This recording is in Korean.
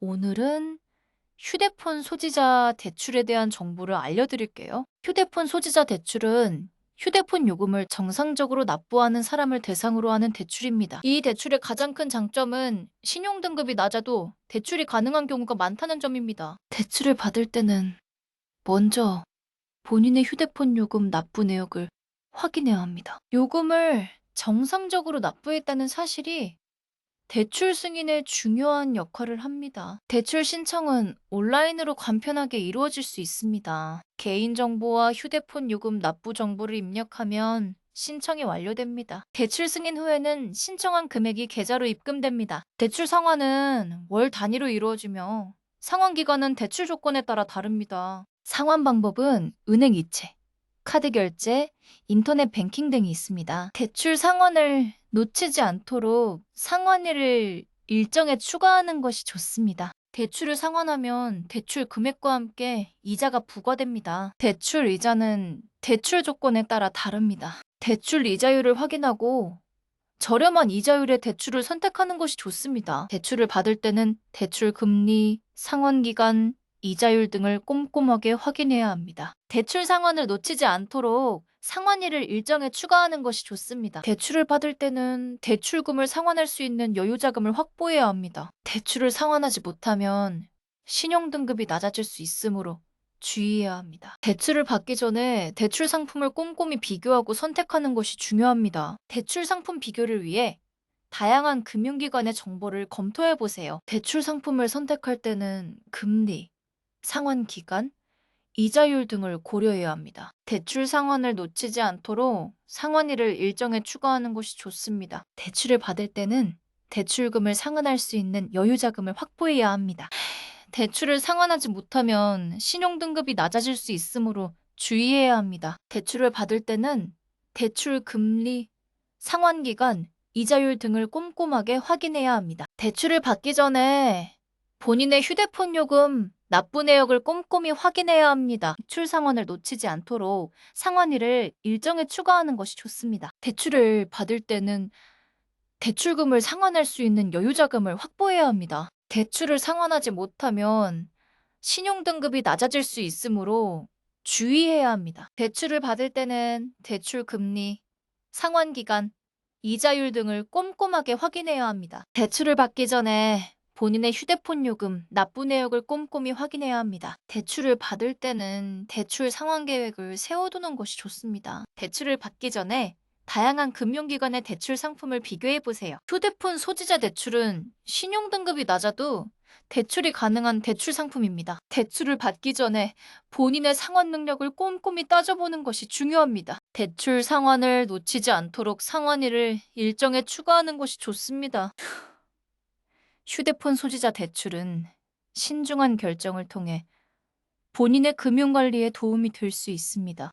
오늘은 휴대폰 소지자 대출에 대한 정보를 알려드릴게요. 휴대폰 소지자 대출은 휴대폰 요금을 정상적으로 납부하는 사람을 대상으로 하는 대출입니다. 이 대출의 가장 큰 장점은 신용등급이 낮아도 대출이 가능한 경우가 많다는 점입니다. 대출을 받을 때는 먼저 본인의 휴대폰 요금 납부 내역을 확인해야 합니다. 요금을 정상적으로 납부했다는 사실이 대출 승인에 중요한 역할을 합니다. 대출 신청은 온라인으로 간편하게 이루어질 수 있습니다. 개인정보와 휴대폰 요금 납부 정보를 입력하면 신청이 완료됩니다. 대출 승인 후에는 신청한 금액이 계좌로 입금됩니다. 대출 상환은 월 단위로 이루어지며 상환 기간은 대출 조건에 따라 다릅니다. 상환 방법은 은행 이체, 카드 결제, 인터넷 뱅킹 등이 있습니다. 대출 상환을 놓치지 않도록 상환일을 일정에 추가하는 것이 좋습니다. 대출을 상환하면 대출 금액과 함께 이자가 부과됩니다. 대출 이자는 대출 조건에 따라 다릅니다. 대출 이자율을 확인하고 저렴한 이자율의 대출을 선택하는 것이 좋습니다. 대출을 받을 때는 대출 금리, 상환 기간, 이자율 등을 꼼꼼하게 확인해야 합니다. 대출 상환을 놓치지 않도록 상환일을 일정에 추가하는 것이 좋습니다. 대출을 받을 때는 대출금을 상환할 수 있는 여유자금을 확보해야 합니다. 대출을 상환하지 못하면 신용등급이 낮아질 수 있으므로 주의해야 합니다. 대출을 받기 전에 대출 상품을 꼼꼼히 비교하고 선택하는 것이 중요합니다. 대출 상품 비교를 위해 다양한 금융기관의 정보를 검토해 보세요. 대출 상품을 선택할 때는 금리, 상환 기간, 이자율 등을 고려해야 합니다. 대출 상환을 놓치지 않도록 상환일을 일정에 추가하는 것이 좋습니다. 대출을 받을 때는 대출금을 상환할 수 있는 여유자금을 확보해야 합니다. 대출을 상환하지 못하면 신용등급이 낮아질 수 있으므로 주의해야 합니다. 대출을 받을 때는 대출 금리, 상환기간, 이자율 등을 꼼꼼하게 확인해야 합니다. 대출을 받기 전에 본인의 휴대폰 요금, 납부 내역을 꼼꼼히 확인해야 합니다. 대출 상환을 놓치지 않도록 상환일을 일정에 추가하는 것이 좋습니다. 대출을 받을 때는 대출금을 상환할 수 있는 여유자금을 확보해야 합니다. 대출을 상환하지 못하면 신용등급이 낮아질 수 있으므로 주의해야 합니다. 대출을 받을 때는 대출 금리, 상환 기간, 이자율 등을 꼼꼼하게 확인해야 합니다. 대출을 받기 전에 본인의 휴대폰 요금, 납부 내역을 꼼꼼히 확인해야 합니다. 대출을 받을 때는 대출 상환 계획을 세워두는 것이 좋습니다. 대출을 받기 전에 다양한 금융기관의 대출 상품을 비교해 보세요. 휴대폰 소지자 대출은 신용등급이 낮아도 대출이 가능한 대출 상품입니다. 대출을 받기 전에 본인의 상환 능력을 꼼꼼히 따져보는 것이 중요합니다. 대출 상환을 놓치지 않도록 상환일을 일정에 추가하는 것이 좋습니다. 휴대폰 소지자 대출은 신중한 결정을 통해 본인의 금융관리에 도움이 될 수 있습니다.